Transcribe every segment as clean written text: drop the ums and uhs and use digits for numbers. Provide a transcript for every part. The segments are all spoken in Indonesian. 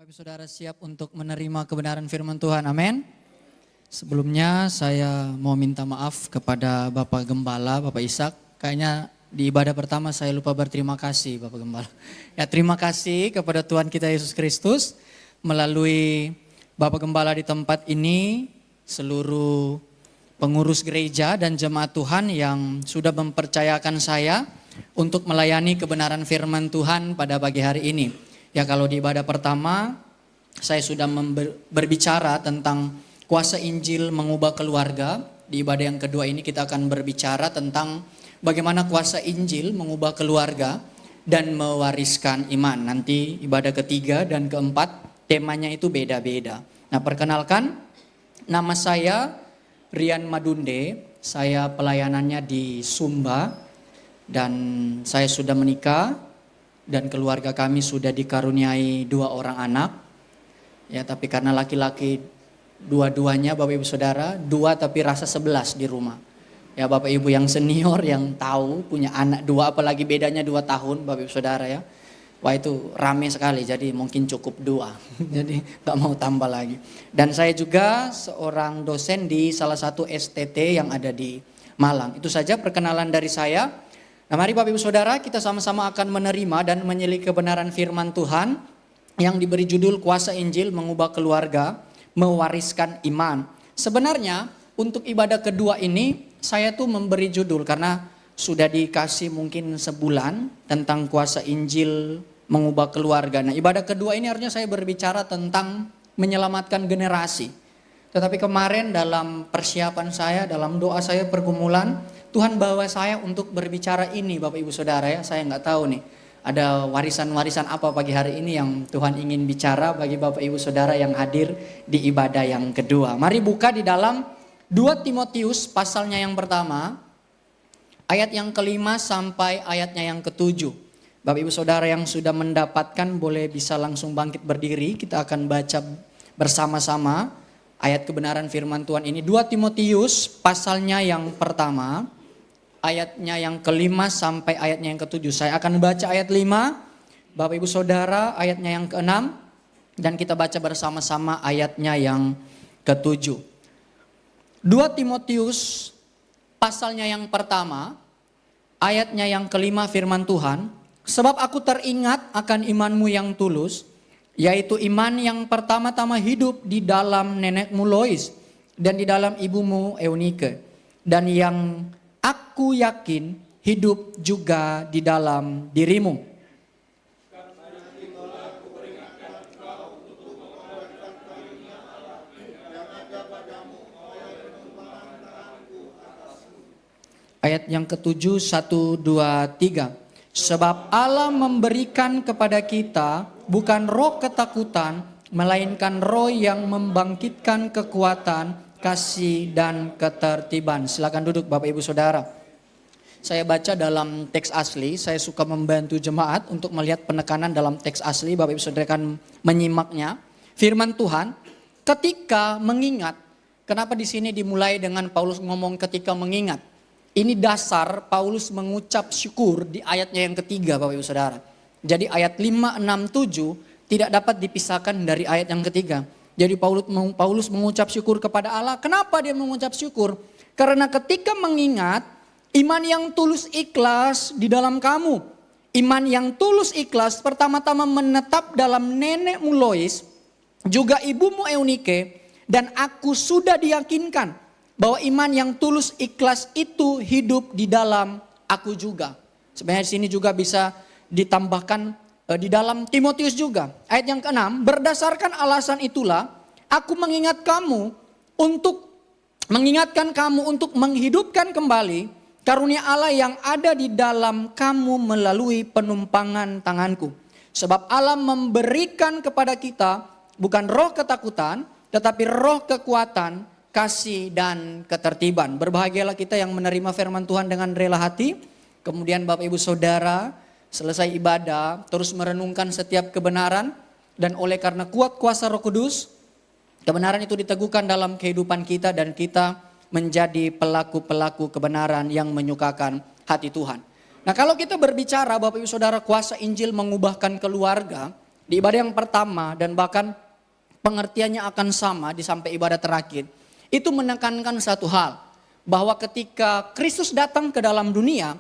Bapak Ibu Saudara siap untuk menerima kebenaran firman Tuhan, amin. Sebelumnya saya mau minta maaf kepada Bapak Gembala, Bapak Ishak. Kayaknya di ibadah pertama saya lupa berterima kasih Bapak Gembala. Ya, terima kasih kepada Tuhan kita Yesus Kristus. Melalui Bapak Gembala di tempat ini, seluruh pengurus gereja dan jemaat Tuhan yang sudah mempercayakan saya untuk melayani kebenaran firman Tuhan pada pagi hari ini. Ya, kalau di ibadah pertama saya sudah berbicara tentang kuasa Injil mengubah keluarga. Di ibadah yang kedua ini kita akan berbicara tentang bagaimana kuasa Injil mengubah keluarga dan mewariskan iman. Nanti ibadah ketiga dan keempat temanya itu beda-beda. Nah, perkenalkan, nama saya Rian Madunde. Saya pelayanannya di Sumba dan saya sudah menikah. Dan keluarga kami sudah dikaruniai 2 orang anak. Ya, tapi karena laki-laki dua-duanya Bapak Ibu Saudara, 2 tapi rasa 11 di rumah. Ya, Bapak Ibu yang senior yang tahu punya anak 2, apalagi bedanya 2 tahun Bapak Ibu Saudara ya. Wah, itu rame sekali, jadi mungkin cukup 2. Jadi gak mau tambah lagi. Dan saya juga seorang dosen di salah satu STT yang ada di Malang. Itu saja perkenalan dari saya. Nah, mari Bapak Ibu Saudara, kita sama-sama akan menerima dan menyelik kebenaran firman Tuhan yang diberi judul Kuasa Injil Mengubah Keluarga, Mewariskan Iman. Sebenarnya untuk ibadah kedua ini saya tuh memberi judul karena sudah dikasih mungkin sebulan tentang kuasa Injil mengubah keluarga. Nah, ibadah kedua ini harusnya saya berbicara tentang menyelamatkan generasi. Tetapi kemarin dalam persiapan saya, dalam doa saya pergumulan, Tuhan bawa saya untuk berbicara ini Bapak Ibu Saudara ya. Saya nggak tahu nih ada warisan-warisan apa pagi hari ini yang Tuhan ingin bicara bagi Bapak Ibu Saudara yang hadir di ibadah yang kedua. Mari buka di dalam 2 Timotius pasalnya yang pertama, ayat yang ke-5 sampai ayatnya yang ke-7. Bapak Ibu Saudara yang sudah mendapatkan boleh bisa langsung bangkit berdiri. Kita akan baca bersama-sama ayat kebenaran firman Tuhan ini. 2 Timotius pasalnya yang pertama, ayatnya yang ke-5 sampai ayatnya yang ke-7. Saya akan baca ayat 5, Bapak Ibu Saudara ayatnya yang ke-6, dan kita baca bersama-sama ayatnya yang ke-7. 2 Timotius pasalnya yang pertama, ayatnya yang ke-5 firman Tuhan. Sebab aku teringat akan imanmu yang tulus, yaitu iman yang pertama-tama hidup di dalam nenekmu Lois dan di dalam ibumu Eunike, dan yang aku yakin hidup juga di dalam dirimu. Ayat yang ke-7, 1, 2, 3. Sebab Allah memberikan kepada kita bukan roh ketakutan, melainkan roh yang membangkitkan kekuatan, kasih dan ketertiban. Silakan duduk Bapak Ibu Saudara. Saya baca dalam teks asli, saya suka membantu jemaat untuk melihat penekanan dalam teks asli. Bapak Ibu Saudara akan menyimaknya. Firman Tuhan, ketika mengingat. Kenapa di sini dimulai dengan Paulus ngomong ketika mengingat? Ini dasar Paulus mengucap syukur di ayatnya yang ketiga Bapak Ibu Saudara. Jadi ayat 5, 6, 7 tidak dapat dipisahkan dari ayat yang ketiga. Jadi Paulus mengucap syukur kepada Allah. Kenapa dia mengucap syukur? Karena ketika mengingat iman yang tulus ikhlas di dalam kamu. Iman yang tulus ikhlas pertama-tama menetap dalam nenekmu Lois, juga ibumu Eunike, dan aku sudah diyakinkan bahwa iman yang tulus ikhlas itu hidup di dalam aku juga. Sebenarnya di sini juga bisa ditambahkan di dalam Timotius juga. Ayat yang ke-6, berdasarkan alasan itulah aku mengingatkan kamu untuk menghidupkan kembali karunia Allah yang ada di dalam kamu melalui penumpangan tanganku. Sebab Allah memberikan kepada kita bukan roh ketakutan, tetapi roh kekuatan, kasih dan ketertiban. Berbahagialah kita yang menerima firman Tuhan dengan rela hati. Kemudian Bapak Ibu Saudara selesai ibadah terus merenungkan setiap kebenaran. Dan oleh karena kuat kuasa Roh Kudus, kebenaran itu diteguhkan dalam kehidupan kita. Dan kita menjadi pelaku-pelaku kebenaran yang menyukakan hati Tuhan. Nah, kalau kita berbicara Bapak Ibu Saudara kuasa Injil mengubahkan keluarga. di ibadah yang pertama dan bahkan pengertiannya akan sama di sampai ibadah terakhir. Itu menekankan satu hal, bahwa ketika Kristus datang ke dalam dunia,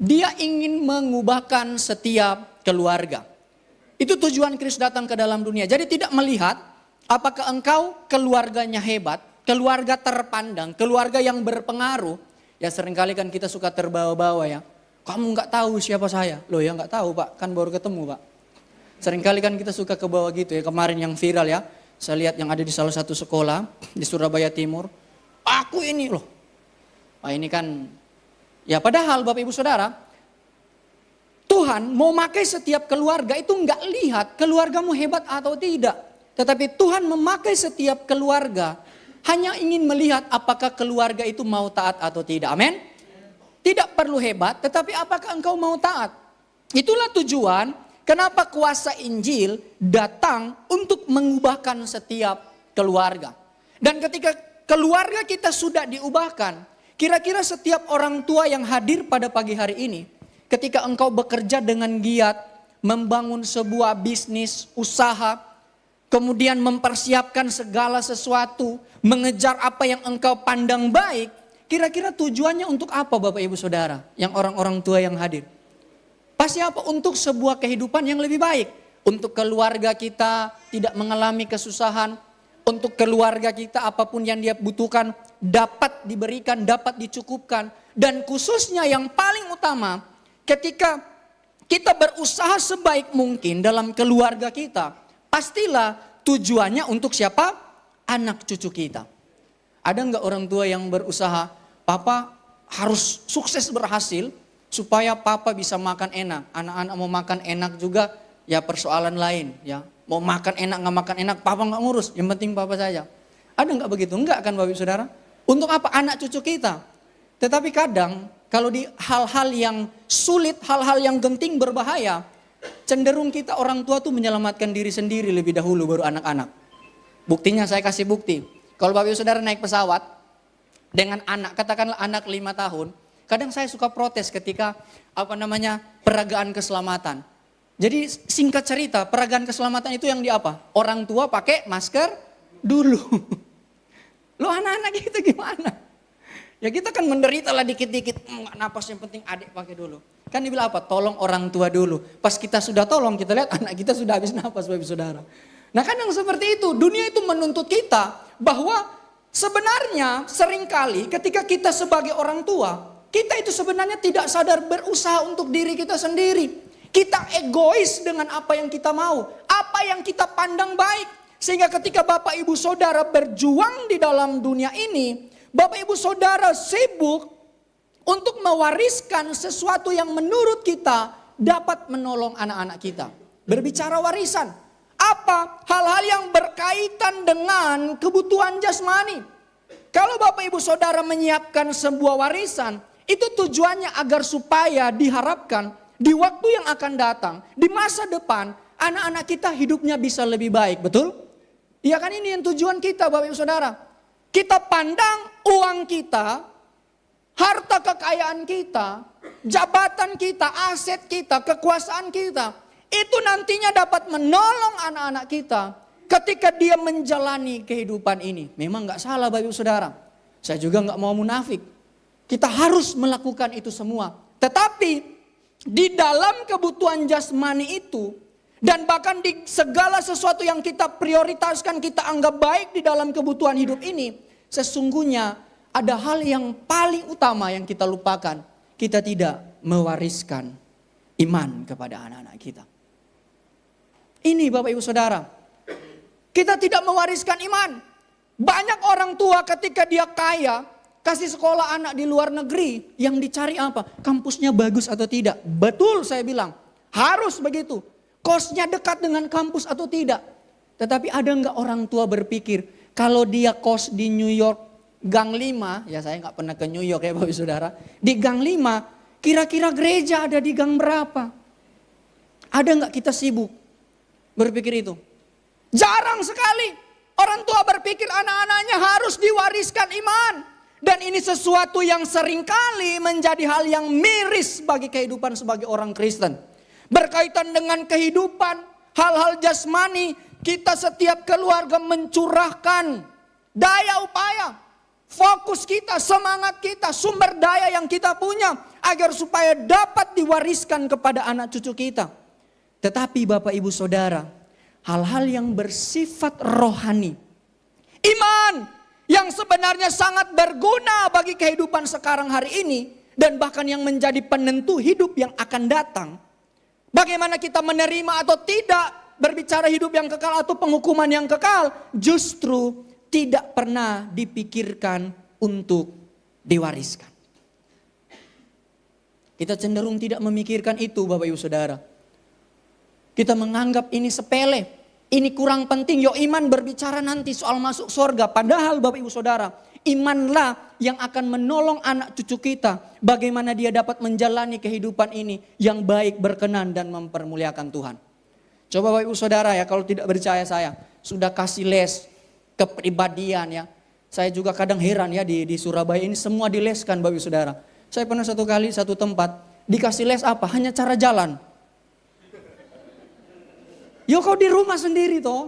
dia ingin mengubahkan setiap keluarga. Itu tujuan Kristus datang ke dalam dunia. Jadi tidak melihat apakah engkau keluarganya hebat, keluarga terpandang, keluarga yang berpengaruh. Ya seringkali kan kita suka terbawa-bawa ya. Kamu nggak tahu siapa saya. Loh ya nggak tahu Pak, kan baru ketemu Pak. Seringkali kan kita suka ke bawah gitu ya. Kemarin yang viral ya, saya lihat yang ada di salah satu sekolah di Surabaya Timur. Aku ini loh. Nah ini kan, ya padahal Bapak Ibu Saudara, Tuhan mau pakai setiap keluarga itu nggak lihat keluargamu hebat atau tidak. Tetapi Tuhan memakai setiap keluarga hanya ingin melihat apakah keluarga itu mau taat atau tidak. Amin. Tidak perlu hebat, tetapi apakah engkau mau taat? Itulah tujuan kenapa kuasa Injil datang untuk mengubahkan setiap keluarga. Dan ketika keluarga kita sudah diubahkan, kira-kira setiap orang tua yang hadir pada pagi hari ini, ketika engkau bekerja dengan giat, membangun sebuah bisnis, usaha, kemudian mempersiapkan segala sesuatu, mengejar apa yang engkau pandang baik, kira-kira tujuannya untuk apa Bapak Ibu Saudara, yang orang-orang tua yang hadir? Pasti apa? Untuk sebuah kehidupan yang lebih baik. Untuk keluarga kita tidak mengalami kesusahan. Untuk keluarga kita apapun yang dia butuhkan dapat diberikan, dapat dicukupkan. Dan khususnya yang paling utama, ketika kita berusaha sebaik mungkin dalam keluarga kita, pastilah tujuannya untuk siapa? Anak cucu kita. Ada enggak orang tua yang berusaha, Papa harus sukses berhasil supaya Papa bisa makan enak. Anak-anak mau makan enak juga ya persoalan lain ya. Mau makan enak nggak makan enak Papa nggak ngurus, yang penting Papa saja. Ada nggak begitu? Enggak kan Bapak Ibu Saudara? Untuk apa? Anak cucu kita. Tetapi kadang kalau di hal-hal yang sulit, hal-hal yang genting berbahaya, cenderung kita orang tua tuh menyelamatkan diri sendiri lebih dahulu baru anak-anak. Buktinya saya kasih bukti. Kalau Bapak Ibu Saudara naik pesawat dengan anak, katakanlah anak 5 tahun, kadang saya suka protes ketika peragaan keselamatan. Jadi singkat cerita, peragaan keselamatan itu yang di apa? Orang tua pakai masker dulu. Lo anak-anak kita gimana? Ya kita kan menderita lah dikit-dikit, nggak napas yang penting adik pakai dulu. Kan dibilang apa? Tolong orang tua dulu. Pas kita sudah tolong, kita lihat anak kita sudah habis napas Bapak Ibu Saudara. Nah kadang seperti itu, dunia itu menuntut kita bahwa sebenarnya seringkali ketika kita sebagai orang tua, kita itu sebenarnya tidak sadar berusaha untuk diri kita sendiri. Kita egois dengan apa yang kita mau, apa yang kita pandang baik. Sehingga ketika Bapak Ibu Saudara berjuang di dalam dunia ini, Bapak Ibu Saudara sibuk untuk mewariskan sesuatu yang menurut kita dapat menolong anak-anak kita. Berbicara warisan. Apa? Hal-hal yang berkaitan dengan kebutuhan jasmani. Kalau Bapak Ibu Saudara menyiapkan sebuah warisan, itu tujuannya agar supaya diharapkan di waktu yang akan datang, di masa depan, anak-anak kita hidupnya bisa lebih baik, betul? Iya kan ini yang tujuan kita Bapak Ibu Saudara. Kita pandang uang kita, harta kekayaan kita, jabatan kita, aset kita, kekuasaan kita, itu nantinya dapat menolong anak-anak kita ketika dia menjalani kehidupan ini. Memang gak salah Bapak Ibu Saudara. Saya juga gak mau munafik. Kita harus melakukan itu semua. Tetapi di dalam kebutuhan jasmani itu, dan bahkan di segala sesuatu yang kita prioritaskan, kita anggap baik di dalam kebutuhan hidup ini, sesungguhnya ada hal yang paling utama yang kita lupakan. Kita tidak mewariskan iman kepada anak-anak kita. Ini Bapak Ibu Saudara, kita tidak mewariskan iman. Banyak orang tua ketika dia kaya, kasih sekolah anak di luar negeri, yang dicari apa? Kampusnya bagus atau tidak? Betul saya bilang, harus begitu. Kosnya dekat dengan kampus atau tidak? Tetapi ada enggak orang tua berpikir, kalau dia kos di New York Gang 5, ya saya enggak pernah ke New York ya Bapak Ibu Saudara. Di Gang 5, kira-kira gereja ada di gang berapa? Ada enggak kita sibuk berpikir itu? Jarang sekali orang tua berpikir anak-anaknya harus diwariskan iman. Dan ini sesuatu yang seringkali menjadi hal yang miris bagi kehidupan sebagai orang Kristen. Berkaitan dengan kehidupan, hal-hal jasmani, kita setiap keluarga mencurahkan daya upaya, fokus kita, semangat kita, sumber daya yang kita punya agar supaya dapat diwariskan kepada anak cucu kita. Tetapi Bapak Ibu Saudara, hal-hal yang bersifat rohani, iman yang sebenarnya sangat berguna bagi kehidupan sekarang hari ini dan bahkan yang menjadi penentu hidup yang akan datang. Bagaimana kita menerima atau tidak berbicara hidup yang kekal atau penghukuman yang kekal, justru tidak pernah dipikirkan untuk diwariskan. Kita cenderung tidak memikirkan itu Bapak Ibu Saudara. Kita menganggap ini sepele, ini kurang penting. Yo, iman berbicara nanti soal masuk surga. Padahal Bapak Ibu Saudara, imanlah yang akan menolong anak cucu kita. Bagaimana dia dapat menjalani kehidupan ini yang baik, berkenan dan mempermuliakan Tuhan. Coba Bapak Ibu Saudara ya, kalau tidak percaya saya, sudah kasih les kepribadian ya. Saya juga kadang heran ya di Surabaya ini semua dileskan Bapak Ibu Saudara. Saya pernah satu kali satu tempat dikasih les apa? Hanya cara jalan. Yo, kau di rumah sendiri toh.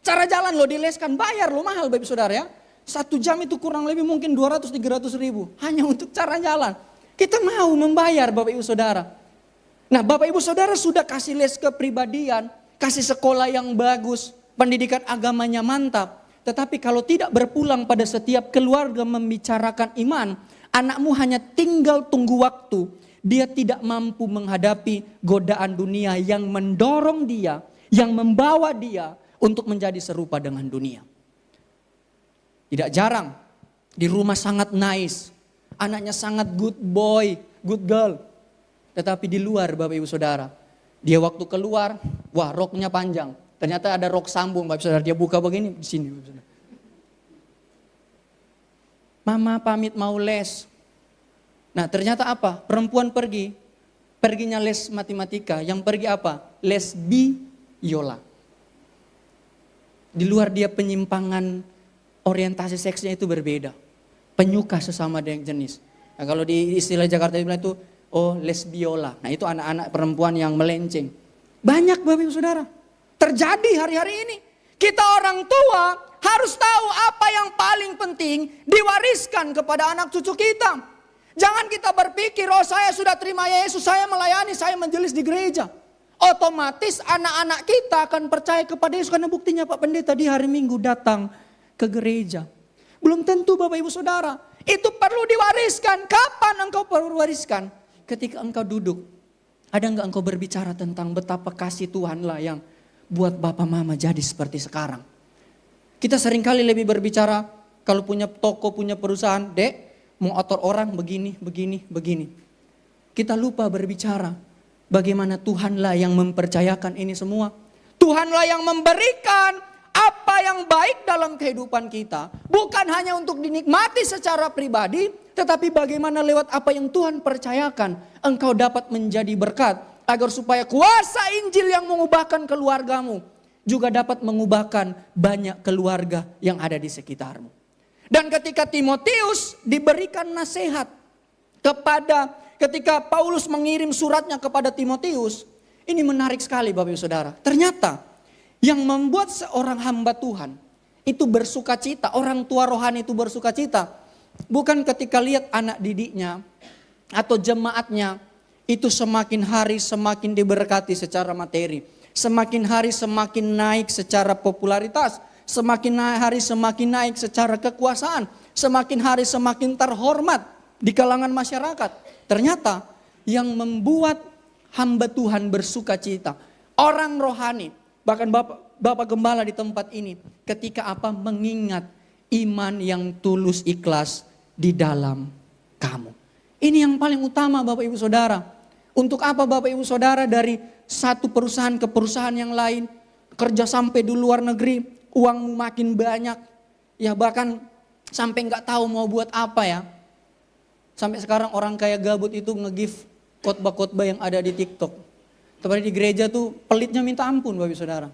Cara jalan lo dileskan, bayar lo mahal Bapak Ibu Saudara ya. 1 jam itu kurang lebih mungkin 200-300 ribu. Hanya untuk cara jalan. Kita mau membayar Bapak Ibu Saudara. Nah Bapak Ibu Saudara sudah kasih les kepribadian, kasih sekolah yang bagus, pendidikan agamanya mantap. Tetapi kalau tidak berpulang pada setiap keluarga membicarakan iman, anakmu hanya tinggal tunggu waktu. Dia tidak mampu menghadapi godaan dunia yang mendorong dia, yang membawa dia untuk menjadi serupa dengan dunia. Tidak jarang di rumah sangat nice, anaknya sangat good boy, good girl. Tetapi di luar Bapak Ibu Saudara, dia waktu keluar, wah roknya panjang. Ternyata ada rok sambung Bapak Ibu Saudara, dia buka begini di sini. Bapak Ibu Saudara. Mama pamit mau les. Nah ternyata apa? Perempuan perginya les matematika. Yang pergi apa? Les biola. Di luar dia penyimpangan orientasi seksnya itu berbeda. Penyuka sesama dengan jenis. Nah, kalau di istilah Jakarta dibilang itu, oh les biola. Nah itu anak-anak perempuan yang melenceng. Banyak Bapak Ibu Saudara. Terjadi hari-hari ini. Kita orang tua harus tahu apa yang paling penting diwariskan kepada anak cucu kita. Jangan kita berpikir, oh saya sudah terima Yesus, saya melayani, saya menjelis di gereja. Otomatis anak-anak kita akan percaya kepada Yesus. Karena buktinya Pak Pendeta di hari Minggu datang ke gereja. Belum tentu Bapak Ibu Saudara. Itu perlu diwariskan. Kapan engkau perlu wariskan? Ketika engkau duduk. Ada enggak engkau berbicara tentang betapa kasih Tuhanlah yang buat Bapak Mama jadi seperti sekarang. Kita seringkali lebih berbicara kalau punya toko, punya perusahaan. Dek, mau atur orang begini. Kita lupa berbicara bagaimana Tuhanlah yang mempercayakan ini semua. Tuhanlah yang memberikan apa yang baik dalam kehidupan kita. Bukan hanya untuk dinikmati secara pribadi, tetapi bagaimana lewat apa yang Tuhan percayakan. Engkau dapat menjadi berkat agar supaya kuasa Injil yang mengubahkan keluargamu juga dapat mengubahkan banyak keluarga yang ada di sekitarmu. Dan ketika Timotius diberikan nasihat ketika Paulus mengirim suratnya kepada Timotius, ini menarik sekali Bapak Ibu Saudara. Ternyata yang membuat seorang hamba Tuhan itu bersuka cita, orang tua rohani itu bersuka cita, bukan ketika lihat anak didiknya atau jemaatnya itu semakin hari semakin diberkati secara materi, semakin hari semakin naik secara popularitas, semakin hari semakin naik secara kekuasaan, semakin hari semakin terhormat di kalangan masyarakat. Ternyata yang membuat hamba Tuhan bersuka cita, orang rohani, bahkan Bapak Gembala di tempat ini, ketika apa? Mengingat iman yang tulus ikhlas di dalam kamu. Ini yang paling utama Bapak Ibu Saudara. Untuk apa Bapak Ibu Saudara dari satu perusahaan ke perusahaan yang lain, kerja sampai di luar negeri, uangmu makin banyak, ya bahkan sampai nggak tahu mau buat apa ya. Sampai sekarang orang kaya gabut itu nge-give khotbah-khotbah yang ada di TikTok. Tapi di gereja tuh pelitnya minta ampun Bapak Saudara.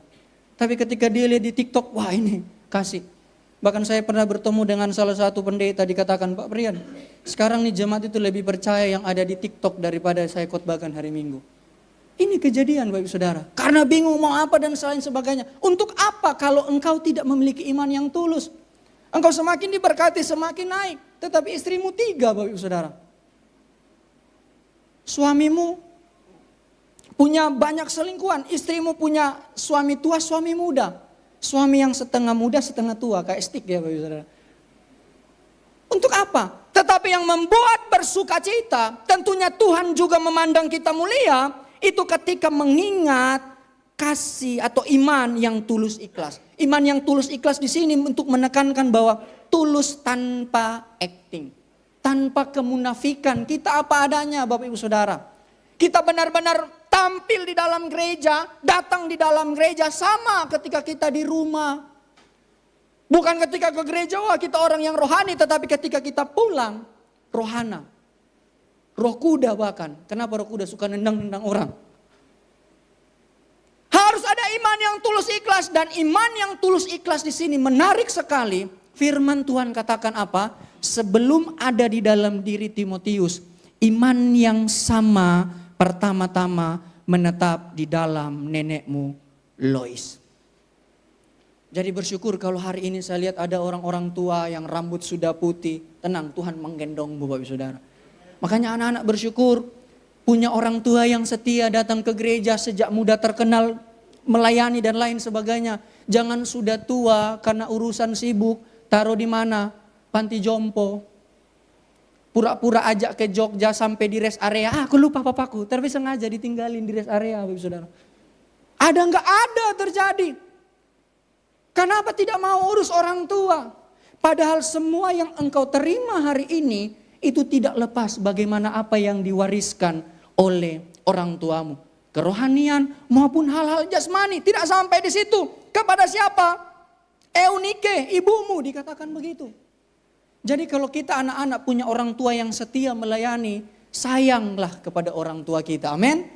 Tapi ketika dia lihat di TikTok, wah ini kasih. Bahkan saya pernah bertemu dengan salah satu pendeta dikatakan, Pak Prian, sekarang nih jemaat itu lebih percaya yang ada di TikTok daripada saya khotbahkan hari Minggu. Ini kejadian Bapak Ibu Saudara. Karena bingung mau apa dan selain sebagainya. Untuk apa kalau engkau tidak memiliki iman yang tulus? Engkau semakin diberkati, semakin naik. Tetapi istrimu 3 Bapak Ibu Saudara. Suamimu punya banyak selingkuhan. Istrimu punya suami tua, suami muda. Suami yang setengah muda, setengah tua. Kayak stick ya Bapak Ibu Saudara. Untuk apa? Tetapi yang membuat bersuka cita, tentunya Tuhan juga memandang kita mulia, itu ketika mengingat kasih atau iman yang tulus ikhlas. Iman yang tulus ikhlas di sini untuk menekankan bahwa tulus tanpa acting. Tanpa kemunafikan. Kita apa adanya Bapak Ibu Saudara. Kita benar-benar tampil di dalam gereja, datang di dalam gereja sama ketika kita di rumah. Bukan ketika ke gereja, wah kita orang yang rohani, tetapi ketika kita pulang, rohana. Roh kuda bahkan. Kenapa roh kuda suka nendang-nendang orang? Harus ada iman yang tulus ikhlas. Dan iman yang tulus ikhlas di sini menarik sekali. Firman Tuhan katakan apa? Sebelum ada di dalam diri Timotius, iman yang sama pertama-tama menetap di dalam nenekmu Lois. Jadi bersyukur kalau hari ini saya lihat ada orang-orang tua yang rambut sudah putih. Tenang, Tuhan menggendongmu Bapak Ibu Saudara. Makanya anak-anak bersyukur punya orang tua yang setia datang ke gereja sejak muda terkenal, melayani dan lain sebagainya. Jangan sudah tua karena urusan sibuk, taruh di mana? Panti jompo. Pura-pura ajak ke Jogja sampai di rest area. Aku lupa papaku, tapi sengaja ditinggalin di rest area Bapak Ibu Saudara. Ada nggak ada terjadi. Kenapa tidak mau urus orang tua? Padahal semua yang engkau terima hari ini itu tidak lepas bagaimana apa yang diwariskan oleh orang tuamu. Kerohanian maupun hal-hal jasmani. Tidak sampai di situ. Kepada siapa? Eunike, ibumu dikatakan begitu. Jadi kalau kita anak-anak punya orang tua yang setia melayani, sayanglah kepada orang tua kita. Amin.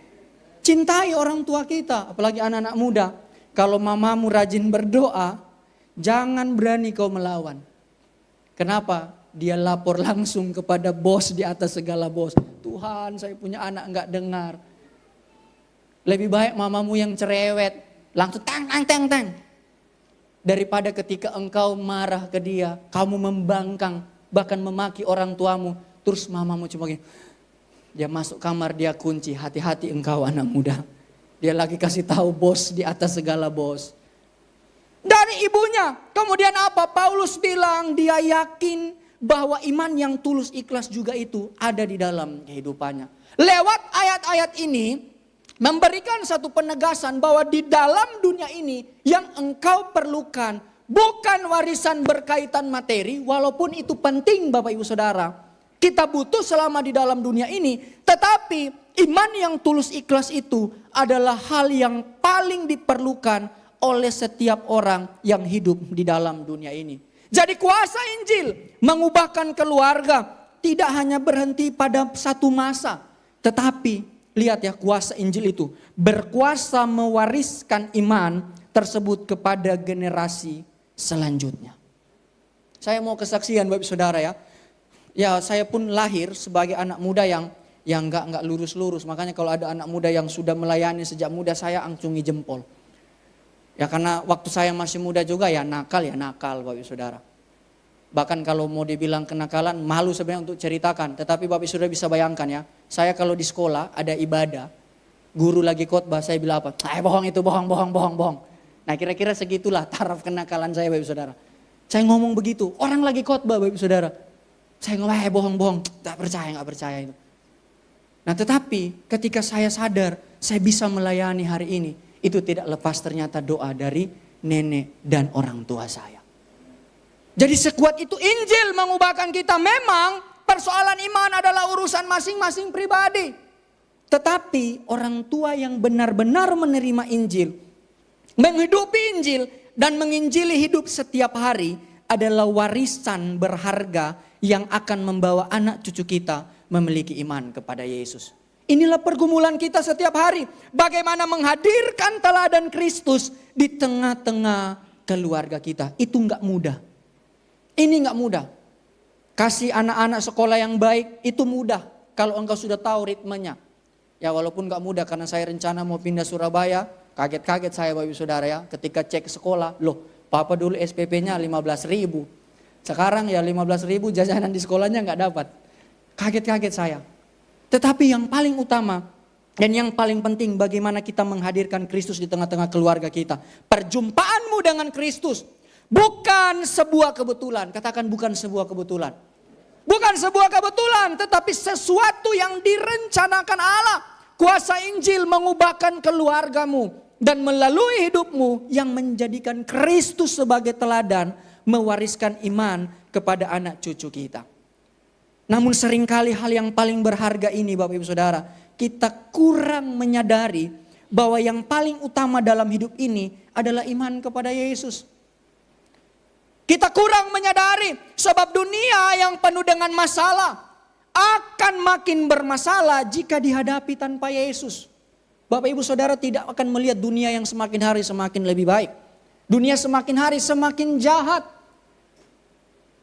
Cintai orang tua kita, apalagi anak-anak muda. Kalau mamamu rajin berdoa, jangan berani kau melawan. Kenapa? Dia lapor langsung kepada bos di atas segala bos. Tuhan, saya punya anak enggak dengar. Lebih baik mamamu yang cerewet, langsung tang. Daripada ketika engkau marah ke dia, kamu membangkang, bahkan memaki orang tuamu. Terus mamamu cuma gini, dia masuk kamar, dia kunci, hati-hati engkau anak muda. Dia lagi kasih tahu bos di atas segala bos. Dari ibunya. Kemudian apa? Paulus bilang dia yakin bahwa iman yang tulus ikhlas juga itu ada di dalam kehidupannya. Lewat ayat-ayat ini memberikan satu penegasan bahwa di dalam dunia ini yang engkau perlukan bukan warisan berkaitan materi, walaupun itu penting Bapak Ibu Saudara. Kita butuh selama di dalam dunia ini, tetapi iman yang tulus ikhlas itu adalah hal yang paling diperlukan oleh setiap orang yang hidup di dalam dunia ini. Jadi kuasa Injil mengubahkan keluarga tidak hanya berhenti pada satu masa. Tetapi lihat ya, kuasa Injil itu berkuasa mewariskan iman tersebut kepada generasi selanjutnya. Saya mau kesaksian Bapak Saudara ya. Ya saya pun lahir sebagai anak muda yang enggak lurus-lurus. Makanya kalau ada anak muda yang sudah melayani sejak muda, saya angcungi jempol. Ya karena waktu saya masih muda juga ya nakal Bapak Saudara. Bahkan kalau mau dibilang kenakalan, malu sebenarnya untuk ceritakan. Tetapi Bapak Saudara bisa bayangkan ya, saya kalau di sekolah ada ibadah, guru lagi khotbah, saya bilang apa? Bohong itu, bohong. Nah kira-kira segitulah taraf kenakalan saya Bapak Saudara. Saya ngomong begitu, orang lagi khotbah Bapak Saudara. Saya ngomong bohong, gak percaya itu. Nah tetapi ketika saya sadar saya bisa melayani hari ini, itu tidak lepas ternyata doa dari nenek dan orang tua saya. Jadi sekuat itu Injil mengubahkan kita. Memang persoalan iman adalah urusan masing-masing pribadi. Tetapi orang tua yang benar-benar menerima Injil, menghidupi Injil dan menginjili hidup setiap hari adalah warisan berharga yang akan membawa anak cucu kita memiliki iman kepada Yesus. Inilah pergumulan kita setiap hari. Bagaimana menghadirkan teladan Kristus di tengah-tengah keluarga kita. Itu enggak mudah. Ini enggak mudah. Kasih anak-anak sekolah yang baik itu mudah kalau engkau sudah tahu ritmenya. Ya walaupun gak mudah karena saya rencana mau pindah Surabaya. Kaget-kaget saya Bapak Ibu Saudara ya. Ketika cek sekolah, loh Papa dulu SPP-nya 15.000. Sekarang ya 15.000 jajanan di sekolahnya gak dapat. Kaget-kaget saya. Tetapi yang paling utama dan yang paling penting bagaimana kita menghadirkan Kristus di tengah-tengah keluarga kita. Perjumpaanmu dengan Kristus bukan sebuah kebetulan. Katakan bukan sebuah kebetulan. Bukan sebuah kebetulan, tetapi sesuatu yang direncanakan Allah. Kuasa Injil mengubahkan keluargamu dan melalui hidupmu yang menjadikan Kristus sebagai teladan, mewariskan iman kepada anak cucu kita. Namun seringkali hal yang paling berharga ini Bapak Ibu Saudara, kita kurang menyadari bahwa yang paling utama dalam hidup ini adalah iman kepada Yesus. Kita kurang menyadari sebab dunia yang penuh dengan masalah akan makin bermasalah jika dihadapi tanpa Yesus. Bapak Ibu Saudara tidak akan melihat dunia yang semakin hari semakin lebih baik. Dunia semakin hari semakin jahat.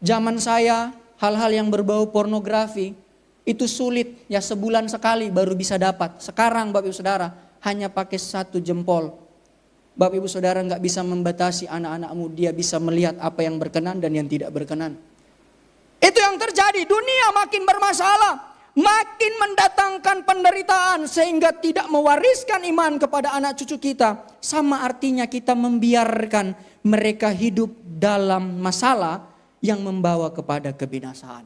Zaman saya hal-hal yang berbau pornografi itu sulit ya, sebulan sekali baru bisa dapat. Sekarang Bapak Ibu Saudara hanya pakai 1 jempol. Bapak Ibu Saudara nggak bisa membatasi anak-anakmu, dia bisa melihat apa yang berkenan dan yang tidak berkenan. Itu yang terjadi, dunia makin bermasalah, makin mendatangkan penderitaan sehingga tidak mewariskan iman kepada anak cucu kita. Sama artinya kita membiarkan mereka hidup dalam masalah yang membawa kepada kebinasaan.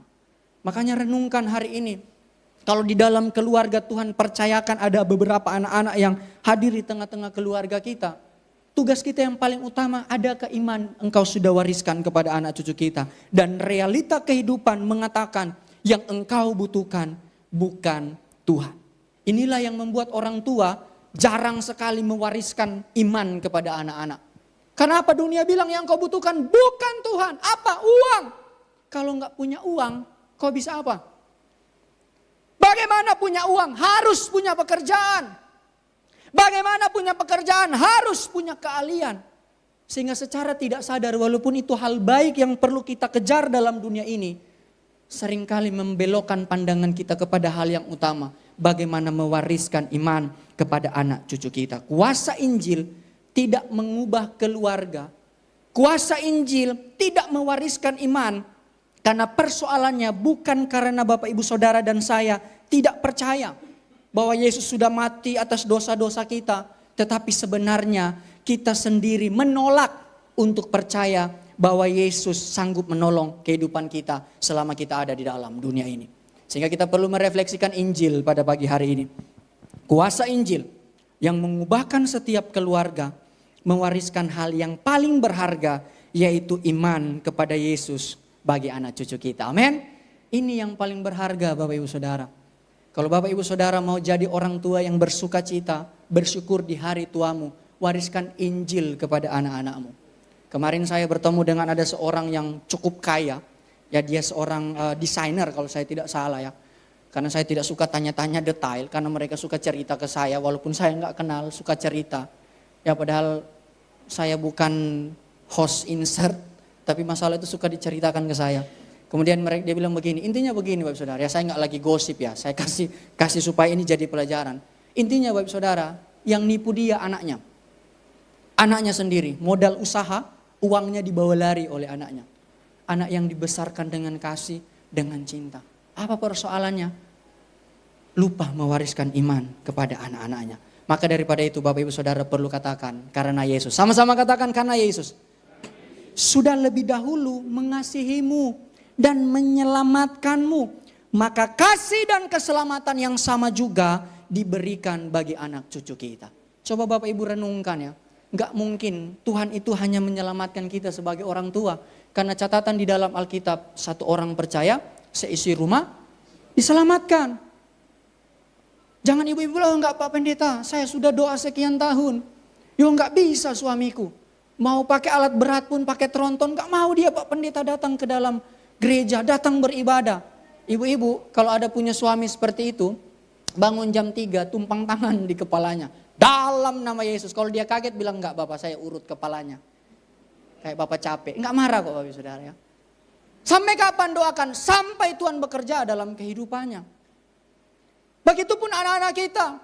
Makanya renungkan hari ini, kalau di dalam keluarga Tuhan percayakan ada beberapa anak-anak yang hadir di tengah-tengah keluarga kita. Tugas kita yang paling utama, adakah iman engkau sudah wariskan kepada anak cucu kita. Dan realita kehidupan mengatakan yang engkau butuhkan bukan Tuhan. Inilah yang membuat orang tua jarang sekali mewariskan iman kepada anak-anak. Kenapa dunia bilang yang kau butuhkan bukan Tuhan. Apa? Uang. Kalau enggak punya uang, kau bisa apa? Bagaimana punya uang? Harus punya pekerjaan. Bagaimana punya pekerjaan? Harus punya keahlian. Sehingga secara tidak sadar walaupun itu hal baik yang perlu kita kejar dalam dunia ini, seringkali membelokkan pandangan kita kepada hal yang utama. Bagaimana mewariskan iman kepada anak cucu kita. Kuasa Injil tidak mengubah keluarga. Kuasa Injil tidak mewariskan iman. Karena persoalannya bukan karena Bapak Ibu Saudara dan saya tidak percaya bahwa Yesus sudah mati atas dosa-dosa kita. Tetapi sebenarnya kita sendiri menolak untuk percaya bahwa Yesus sanggup menolong kehidupan kita selama kita ada di dalam dunia ini. Sehingga kita perlu merefleksikan Injil pada pagi hari ini. Kuasa Injil yang mengubahkan setiap keluarga, mewariskan hal yang paling berharga, yaitu iman kepada Yesus bagi anak cucu kita. Amin. Ini yang paling berharga Bapak Ibu Saudara. Kalau Bapak Ibu Saudara mau jadi orang tua yang bersuka cita, bersyukur di hari tuamu, wariskan Injil kepada anak-anakmu. Kemarin saya bertemu dengan ada seorang yang cukup kaya, ya dia seorang desainer kalau saya tidak salah ya. Karena saya tidak suka tanya-tanya detail, karena mereka suka cerita ke saya, walaupun saya nggak kenal, suka cerita. Ya padahal saya bukan host insert, tapi masalah itu suka diceritakan ke saya. Kemudian dia bilang begini, intinya begini Bapak Saudara, ya saya nggak lagi gosip ya, saya kasih supaya ini jadi pelajaran. Intinya Bapak Saudara, yang nipu dia anaknya. Anaknya sendiri, modal usaha, uangnya dibawa lari oleh anaknya. Anak yang dibesarkan dengan kasih, dengan cinta. Apa persoalannya? Lupa mewariskan iman kepada anak-anaknya. Maka daripada itu Bapak Ibu Saudara perlu katakan, karena Yesus. Sama-sama katakan karena Yesus. Sudah lebih dahulu mengasihimu dan menyelamatkanmu, maka kasih dan keselamatan yang sama juga diberikan bagi anak cucu kita. Coba Bapak Ibu renungkan ya, gak mungkin Tuhan itu hanya menyelamatkan kita sebagai orang tua. Karena catatan di dalam Alkitab, satu orang percaya, seisi rumah diselamatkan. Jangan ibu-ibu bilang, enggak Pak Pendeta, saya sudah doa sekian tahun. Yo enggak bisa suamiku, mau pakai alat berat pun pakai tronton, enggak mau dia Pak Pendeta datang ke dalam gereja, datang beribadah. Ibu-ibu kalau ada punya suami seperti itu, bangun jam 3 tumpang tangan di kepalanya. Dalam nama Yesus. Kalau dia kaget bilang enggak Bapak saya urut kepalanya. Kayak Bapak capek. Enggak marah kok Bapak Saudara ya. Sampai kapan doakan? Sampai Tuhan bekerja dalam kehidupannya. Begitupun anak-anak kita.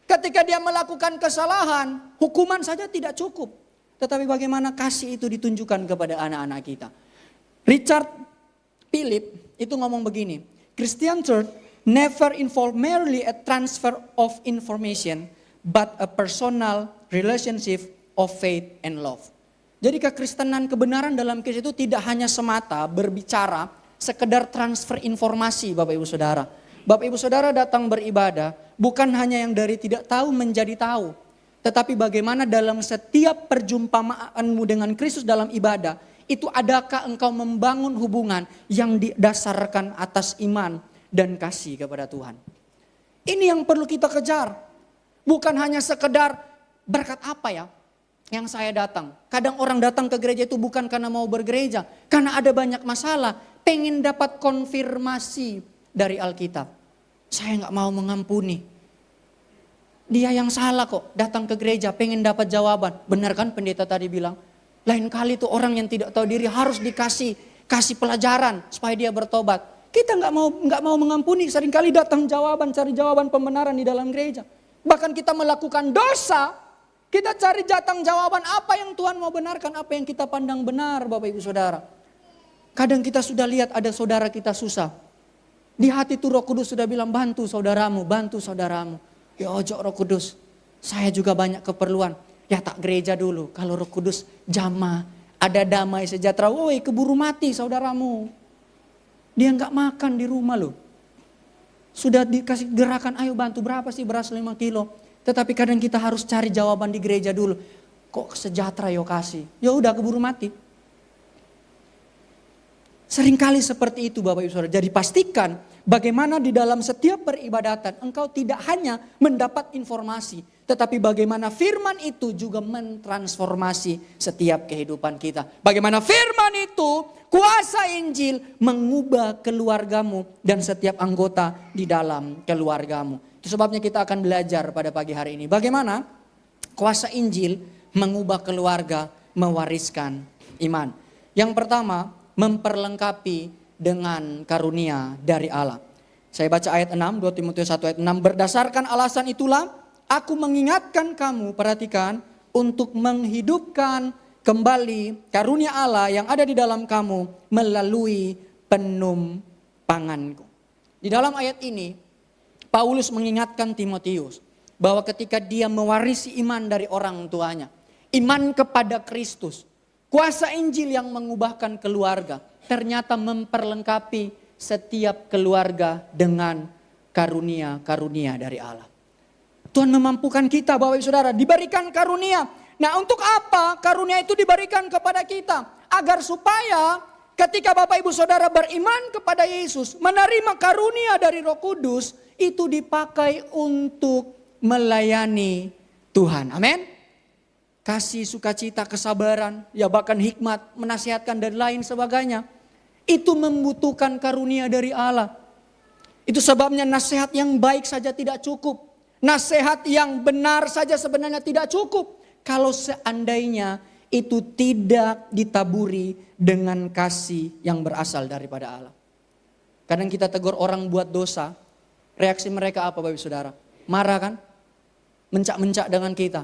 Ketika dia melakukan kesalahan, hukuman saja tidak cukup. Tetapi bagaimana kasih itu ditunjukkan kepada anak-anak kita. Richard Philip itu ngomong begini, Christian Church never involve merely a transfer of information, but a personal relationship of faith and love. Jadi kekristenan kebenaran dalam Kristus itu tidak hanya semata berbicara sekedar transfer informasi Bapak Ibu Saudara. Bapak Ibu Saudara datang beribadah bukan hanya yang dari tidak tahu menjadi tahu. Tetapi bagaimana dalam setiap perjumpaanmu dengan Kristus dalam ibadah, itu adakah engkau membangun hubungan yang didasarkan atas iman dan kasih kepada Tuhan. Ini yang perlu kita kejar. Bukan hanya sekedar berkat apa ya yang saya datang. Kadang orang datang ke gereja itu bukan karena mau bergereja. Karena ada banyak masalah. Pengen dapat konfirmasi dari Alkitab. Saya gak mau mengampuni. Dia yang salah kok datang ke gereja pengen dapat jawaban. Benar kan pendeta tadi bilang? Lain kali tuh orang yang tidak tahu diri harus kasih pelajaran supaya dia bertobat. Kita nggak mau mengampuni, seringkali datang cari jawaban pembenaran di dalam gereja. Bahkan kita melakukan dosa, kita cari jawaban apa yang Tuhan mau benarkan, apa yang kita pandang benar Bapak Ibu Saudara. Kadang kita sudah lihat ada saudara kita susah. Di hati itu Roh Kudus sudah bilang bantu saudaramu, bantu saudaramu. Ya ojo Roh Kudus, saya juga banyak keperluan. Ya tak gereja dulu, kalau Roh Kudus jamah, ada damai sejahtera. Woi keburu mati saudaramu. Dia nggak makan di rumah loh. Sudah dikasih gerakan, ayo bantu berapa sih beras 5 kilo. Tetapi kadang kita harus cari jawaban di gereja dulu. Kok sejahtera yo kasih? Ya udah keburu mati. Seringkali seperti itu Bapak Ibu Saudara. Jadi pastikan bagaimana di dalam setiap peribadatan engkau tidak hanya mendapat informasi. Tetapi bagaimana firman itu juga mentransformasi setiap kehidupan kita. Bagaimana firman itu, kuasa Injil mengubah keluargamu dan setiap anggota di dalam keluargamu. Itu sebabnya kita akan belajar pada pagi hari ini. Bagaimana kuasa Injil mengubah keluarga, mewariskan iman. Yang pertama, memperlengkapi dengan karunia dari Allah. Saya baca ayat 6, 2 Timotius 1 ayat 6. Berdasarkan alasan itulah, aku mengingatkan kamu, perhatikan, untuk menghidupkan kembali karunia Allah yang ada di dalam kamu melalui penumpanganku. Di dalam ayat ini, Paulus mengingatkan Timotius bahwa ketika dia mewarisi iman dari orang tuanya, iman kepada Kristus, kuasa Injil yang mengubahkan keluarga, ternyata memperlengkapi setiap keluarga dengan karunia-karunia dari Allah. Tuhan memampukan kita Bapak Ibu Saudara, diberikan karunia. Nah untuk apa karunia itu diberikan kepada kita? Agar supaya ketika Bapak Ibu Saudara beriman kepada Yesus, menerima karunia dari Roh Kudus, itu dipakai untuk melayani Tuhan. Amin. Kasih, sukacita, kesabaran, ya bahkan hikmat, menasihatkan dan lain sebagainya. Itu membutuhkan karunia dari Allah. Itu sebabnya nasihat yang baik saja tidak cukup. Nasihat yang benar saja sebenarnya tidak cukup. Kalau seandainya itu tidak ditaburi dengan kasih yang berasal daripada Allah. Kadang kita tegur orang buat dosa. Reaksi mereka apa Bapak Saudara? Marah kan? Mencak-mencak dengan kita.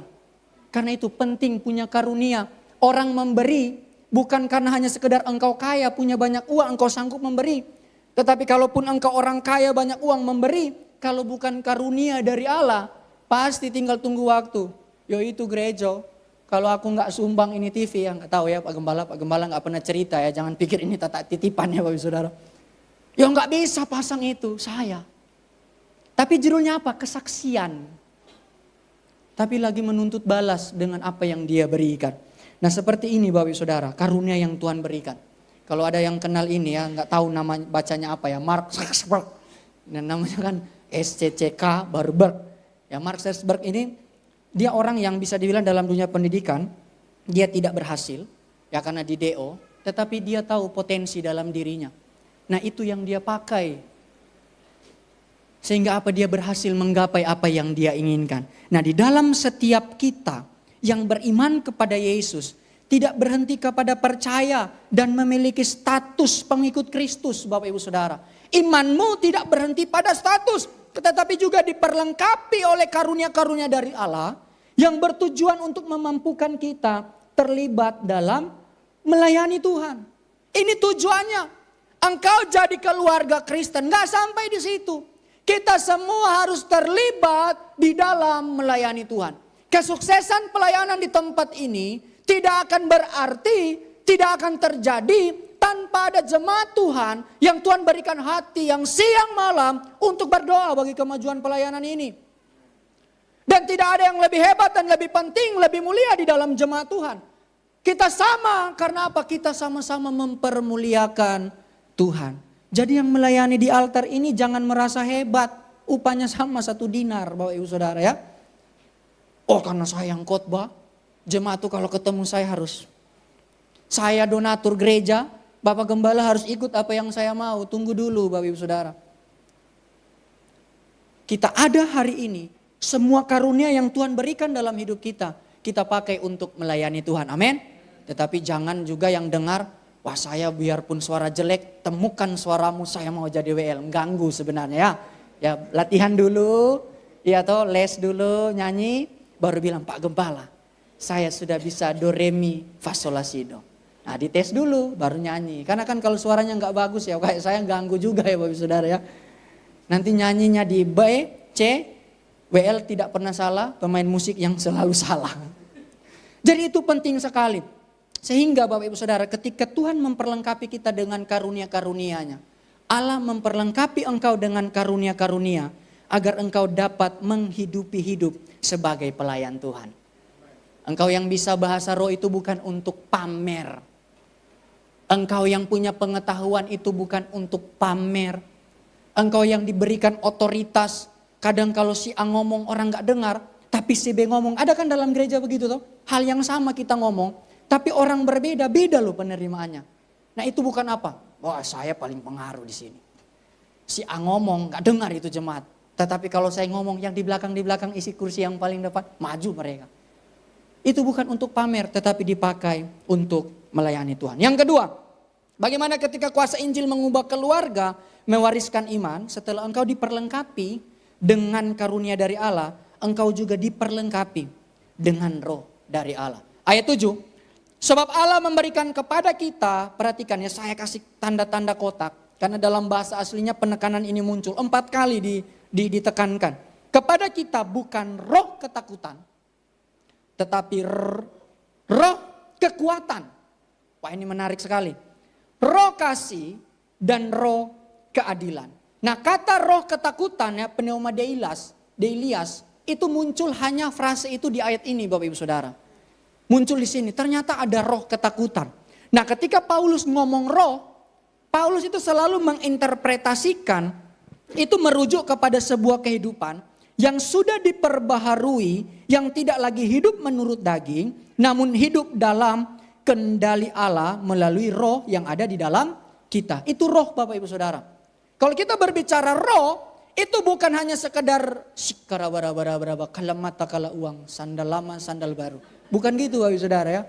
Karena itu penting punya karunia. Orang memberi bukan karena hanya sekedar engkau kaya punya banyak uang engkau sanggup memberi. Tetapi kalaupun engkau orang kaya banyak uang memberi, kalau bukan karunia dari Allah, pasti tinggal tunggu waktu. Yo itu gereja. Kalau aku nggak sumbang ini TV ya nggak tahu ya Pak Gembala nggak pernah cerita ya. Jangan pikir ini tata titipan ya Bapak Saudara. Yo nggak bisa pasang itu saya. Tapi judulnya apa? Kesaksian. Tapi lagi menuntut balas dengan apa yang dia berikan. Nah seperti ini Bapak Saudara, karunia yang Tuhan berikan. Kalau ada yang kenal ini ya, nggak tahu nama bacanya apa ya, Mark Zuckerberg. Dan namanya kan SCCK Barberg. Ya Mark Zuckerberg ini, dia orang yang bisa dibilang dalam dunia pendidikan, dia tidak berhasil, ya karena di DO, tetapi dia tahu potensi dalam dirinya. Nah itu yang dia pakai. Sehingga apa dia berhasil menggapai apa yang dia inginkan. Nah di dalam setiap kita yang beriman kepada Yesus. Tidak berhenti kepada percaya dan memiliki status pengikut Kristus Bapak Ibu Saudara. Imanmu tidak berhenti pada status. tetapi juga diperlengkapi oleh karunia-karunia dari Allah yang bertujuan untuk memampukan kita terlibat dalam melayani Tuhan. Ini tujuannya. Engkau jadi keluarga Kristen, nggak sampai di situ. Kita semua harus terlibat di dalam melayani Tuhan. Kesuksesan pelayanan di tempat ini tidak akan berarti, tidak akan terjadi tanpa ada jemaat Tuhan yang Tuhan berikan hati yang siang malam untuk berdoa bagi kemajuan pelayanan ini. Dan tidak ada yang lebih hebat dan lebih penting, lebih mulia di dalam jemaat Tuhan. Kita sama, karena apa? Kita sama-sama mempermuliakan Tuhan. Jadi yang melayani di altar ini jangan merasa hebat. Upahnya sama 1 dinar, Bapak Ibu Saudara ya. Oh, karena saya yang khotbah, jemaat tuh kalau ketemu saya harus. Saya donatur gereja, Bapak Gembala harus ikut apa yang saya mau. Tunggu dulu Bapak Ibu Saudara. Kita ada hari ini, semua karunia yang Tuhan berikan dalam hidup kita, kita pakai untuk melayani Tuhan. Amin. Tetapi jangan juga yang dengar, wah saya biarpun suara jelek, temukan suaramu, saya mau jadi WL. Ganggu sebenarnya ya. Ya latihan dulu, ya toh les dulu, nyanyi, baru bilang Pak Gembala, saya sudah bisa do re mi fa sol la si do. Nah dites dulu, baru nyanyi. Karena kan kalau suaranya nggak bagus ya, kayak saya ganggu juga ya Bapak Saudara ya. Nanti nyanyinya di B, C, WL tidak pernah salah, pemain musik yang selalu salah. Jadi itu penting sekali. Sehingga Bapak Ibu Saudara, ketika Tuhan memperlengkapi kita dengan karunia-karunia-Nya, Allah memperlengkapi engkau dengan karunia-karunia agar engkau dapat menghidupi hidup sebagai pelayan Tuhan. Engkau yang bisa bahasa roh itu bukan untuk pamer. Engkau yang punya pengetahuan itu bukan untuk pamer. Engkau yang diberikan otoritas. Kadang kalau si A ngomong orang gak dengar, tapi si B ngomong. Ada kan dalam gereja begitu toh? Hal yang sama kita ngomong, tapi orang berbeda, beda loh penerimaannya. Nah itu bukan apa? Wah saya paling pengaruh di sini. Si A ngomong gak dengar itu jemaat. Tetapi kalau saya ngomong yang di belakang isi kursi yang paling depan, maju mereka. Itu bukan untuk pamer, tetapi dipakai untuk melayani Tuhan. Yang kedua, bagaimana ketika kuasa Injil mengubah keluarga, mewariskan iman, setelah engkau diperlengkapi dengan karunia dari Allah, engkau juga diperlengkapi dengan roh dari Allah. Ayat 7, sebab Allah memberikan kepada kita, perhatikan ya, saya kasih tanda-tanda kotak. Karena dalam bahasa aslinya penekanan ini muncul 4 kali ditekankan. Kepada kita bukan roh ketakutan, tetapi roh kekuatan. Wah ini menarik sekali. Roh kasih dan roh keadilan. Nah kata roh ketakutan ya, pneuma deilas, itu muncul hanya frase itu di ayat ini Bapak Ibu Saudara. Muncul di sini, ternyata ada roh ketakutan. Nah ketika Paulus ngomong roh, Paulus itu selalu menginterpretasikan, itu merujuk kepada sebuah kehidupan yang sudah diperbaharui, yang tidak lagi hidup menurut daging, namun hidup dalam kendali Allah melalui roh yang ada di dalam kita. Itu roh Bapak Ibu Saudara. Kalau kita berbicara roh, itu bukan hanya sekedar sikara-bara-bara-bara, kalamata kala uang, sandal lama, sandal baru. Bukan gitu Bapak Ibu Saudara ya.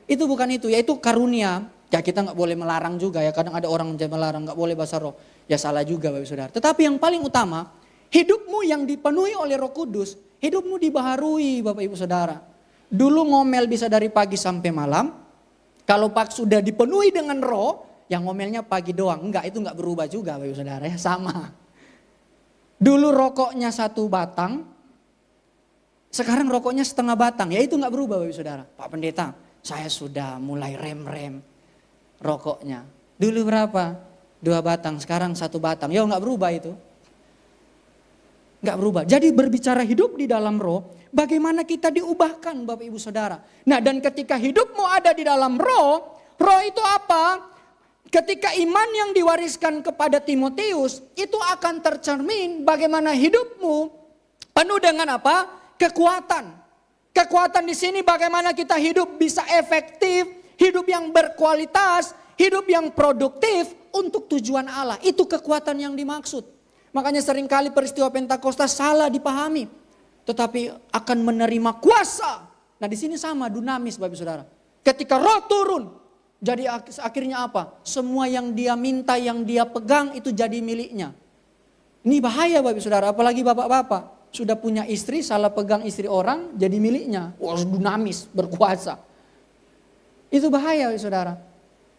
Itu bukan itu, yaitu karunia. Ya kita gak boleh melarang juga ya, kadang ada orang melarang gak boleh bahasa roh. Ya salah juga Bapak Ibu Saudara. Tetapi yang paling utama, hidupmu yang dipenuhi oleh Roh Kudus, hidupmu dibaharui Bapak Ibu Saudara. Dulu ngomel bisa dari pagi sampai malam. Kalau pak sudah dipenuhi dengan roh, yang ngomelnya pagi doang. Enggak, itu enggak berubah juga Bapak Ibu Saudara ya, sama. Dulu rokoknya 1 batang, sekarang rokoknya setengah batang. Ya itu enggak berubah Bapak Ibu Saudara. Pak Pendeta, saya sudah mulai rem-rem rokoknya. Dulu berapa? 2 batang, sekarang 1 batang. Ya enggak berubah itu. Enggak berubah. Jadi berbicara hidup di dalam roh, bagaimana kita diubahkan Bapak Ibu Saudara. Nah dan ketika hidupmu ada di dalam roh, roh itu apa? Ketika iman yang diwariskan kepada Timotius, itu akan tercermin bagaimana hidupmu penuh dengan apa? Kekuatan. Kekuatan di sini bagaimana kita hidup bisa efektif, hidup yang berkualitas, hidup yang produktif untuk tujuan Allah. Itu kekuatan yang dimaksud. Makanya seringkali peristiwa Pentakosta salah dipahami. Tetapi akan menerima kuasa. Nah di sini sama dunamis Bapak Saudara. Ketika roh turun, jadi akhirnya apa? Semua yang dia minta, yang dia pegang itu jadi miliknya. Ini bahaya Bapak Ibu Saudara, apalagi bapak-bapak. Sudah punya istri, salah pegang istri orang, jadi miliknya. Wah, dinamis, berkuasa. Itu bahaya Bapak Ibu Saudara.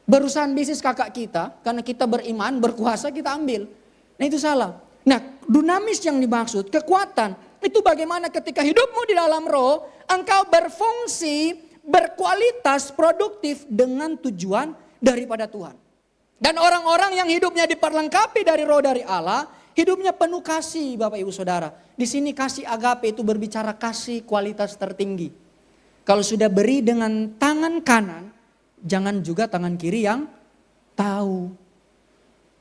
Berusaha bisnis kakak kita, karena kita beriman, berkuasa, kita ambil. Nah itu salah. Nah dunamis yang dimaksud, kekuatan. Itu bagaimana ketika hidupmu di dalam roh, engkau berfungsi, berkualitas, produktif dengan tujuan daripada Tuhan. Dan orang-orang yang hidupnya diperlengkapi dari roh dari Allah, hidupnya penuh kasih Bapak Ibu Saudara. Di sini kasih agape itu berbicara kasih kualitas tertinggi. Kalau sudah beri dengan tangan kanan, jangan juga tangan kiri yang tahu.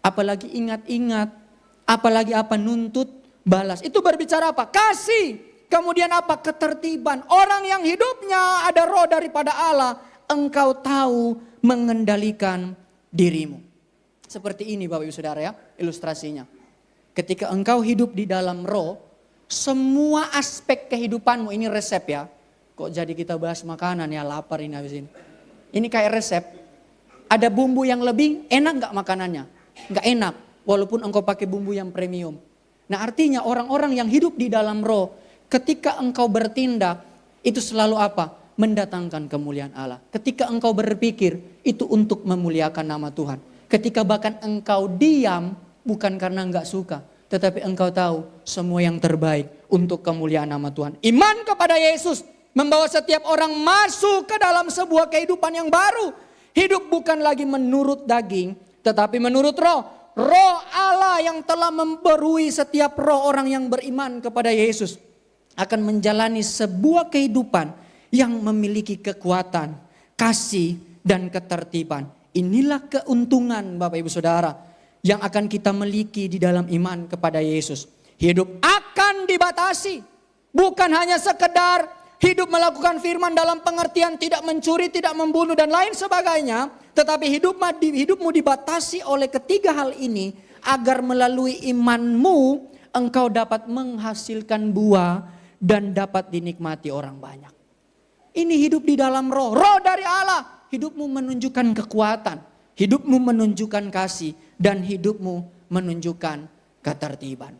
Apalagi ingat-ingat, apalagi apa nuntut balas. Itu berbicara apa? Kasih. Kemudian apa? Ketertiban. Orang yang hidupnya ada roh daripada Allah, engkau tahu mengendalikan dirimu. Seperti ini Bapak Ibu Saudara ya, ilustrasinya. Ketika engkau hidup di dalam roh, semua aspek kehidupanmu, ini resep ya. Kok jadi kita bahas makanan ya, lapar ini habis ini. Ini kayak resep. Ada bumbu yang lebih, enak gak makanannya? Gak enak, walaupun engkau pakai bumbu yang premium. Nah artinya orang-orang yang hidup di dalam roh, ketika engkau bertindak, itu selalu apa? Mendatangkan kemuliaan Allah. Ketika engkau berpikir, itu untuk memuliakan nama Tuhan. Ketika bahkan engkau diam, bukan karena enggak suka, tetapi engkau tahu semua yang terbaik untuk kemuliaan nama Tuhan. Iman kepada Yesus membawa setiap orang masuk ke dalam sebuah kehidupan yang baru. Hidup bukan lagi menurut daging, tetapi menurut roh. Roh Allah yang telah memberui setiap roh orang yang beriman kepada Yesus akan menjalani sebuah kehidupan yang memiliki kekuatan, kasih, dan ketertiban. Inilah keuntungan Bapak Ibu Saudara yang akan kita miliki di dalam iman kepada Yesus. Hidup akan dibatasi. Bukan hanya sekedar hidup melakukan firman dalam pengertian tidak mencuri, tidak membunuh dan lain sebagainya. Tetapi hidupmu dibatasi oleh ketiga hal ini agar melalui imanmu engkau dapat menghasilkan buah dan dapat dinikmati orang banyak. Ini hidup di dalam roh, roh dari Allah. Hidupmu menunjukkan kekuatan, hidupmu menunjukkan kasih, dan hidupmu menunjukkan ketertiban.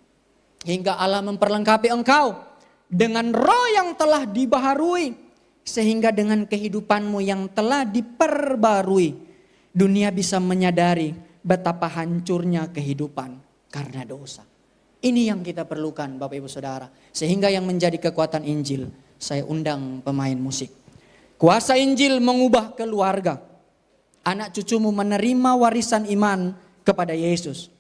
Hingga Allah memperlengkapi engkau dengan roh yang telah dibaharui. Sehingga dengan kehidupanmu yang telah diperbarui, dunia bisa menyadari betapa hancurnya kehidupan karena dosa. Ini yang kita perlukan Bapak Ibu Saudara. Sehingga yang menjadi kekuatan Injil, saya undang pemain musik. Kuasa Injil mengubah keluarga. Anak cucumu menerima warisan iman kepada Yesus.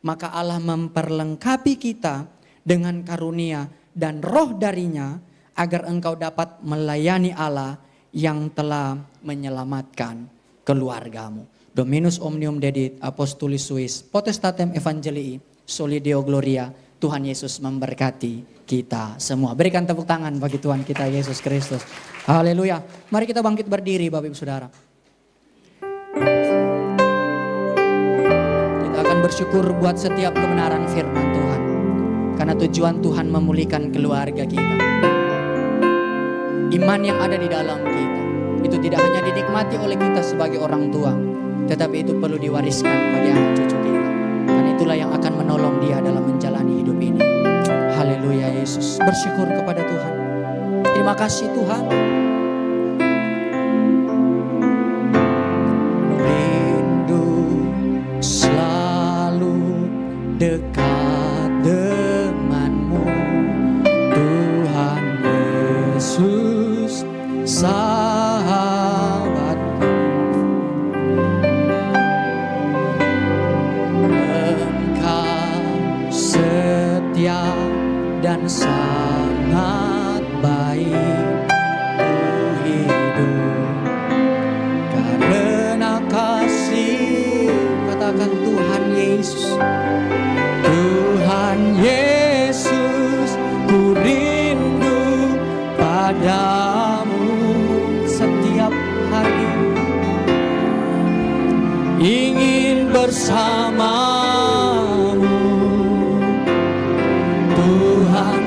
Maka Allah memperlengkapi kita dengan karunia dan roh darinya agar engkau dapat melayani Allah yang telah menyelamatkan keluargamu. Dominus omnium dedit apostolis suis potestatem evangelii soli Deo gloria. Tuhan Yesus memberkati kita semua. Berikan tepuk tangan bagi Tuhan kita Yesus Kristus. Haleluya. Mari kita bangkit berdiri Bapak Ibu Saudara. Kita akan bersyukur buat setiap kebenaran firman Tuhan. Karena tujuan Tuhan memulihkan keluarga kita. Iman yang ada di dalam kita. Itu tidak hanya dinikmati oleh kita sebagai orang tua. Tetapi itu perlu diwariskan bagi anak cucu kita. Karena itulah yang akan menolong dia dalam menjalani hidup ini. Haleluya Yesus. Bersyukur kepada Tuhan. Terima kasih Tuhan. Rindu selalu dekat denganmu. Tuhan Yesus sahabatku. Engkau setia dan sangat baik. Ku hidup karena kasih. Katakan Tuhan Yesus. Tuhan Yesus, ku rindu padamu setiap hari. Ingin bersamamu Tuhan.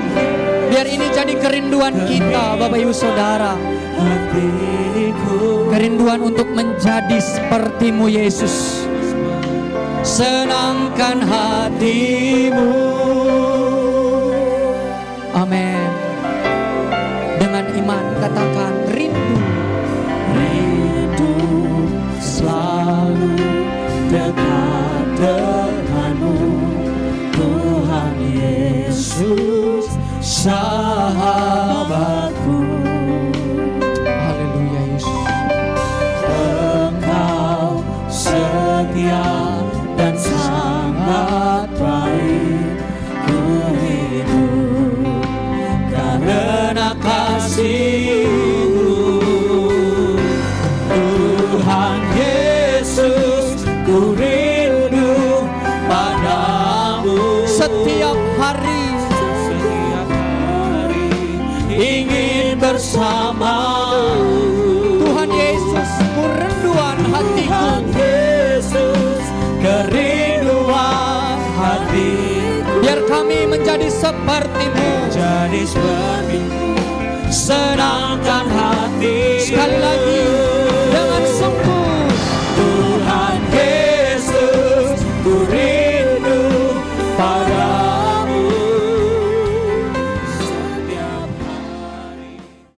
Biar ini jadi kerinduan kita Bapak Ibu Saudara. Kerinduan untuk menjadi seperti-Mu Yesus. senangkan hatimu. Amin. Dengan iman katakan rindu. Rindu selalu dekat denganmu, Tuhan Yesus sahabatku. Haleluya Yesus. Engkau setia dan sangat baik, ku hidup karena kasih-Mu. Tuhan Yesus, ku rindu padamu. Setiap hari Ingin bersamamu. Tuhan Yesus, kerinduan hatiku. Tuhan Yesus, kerinduan hatiku. Biar kami menjadi seperti-Mu. Jadi seperti senangkan hati. Sekali lagi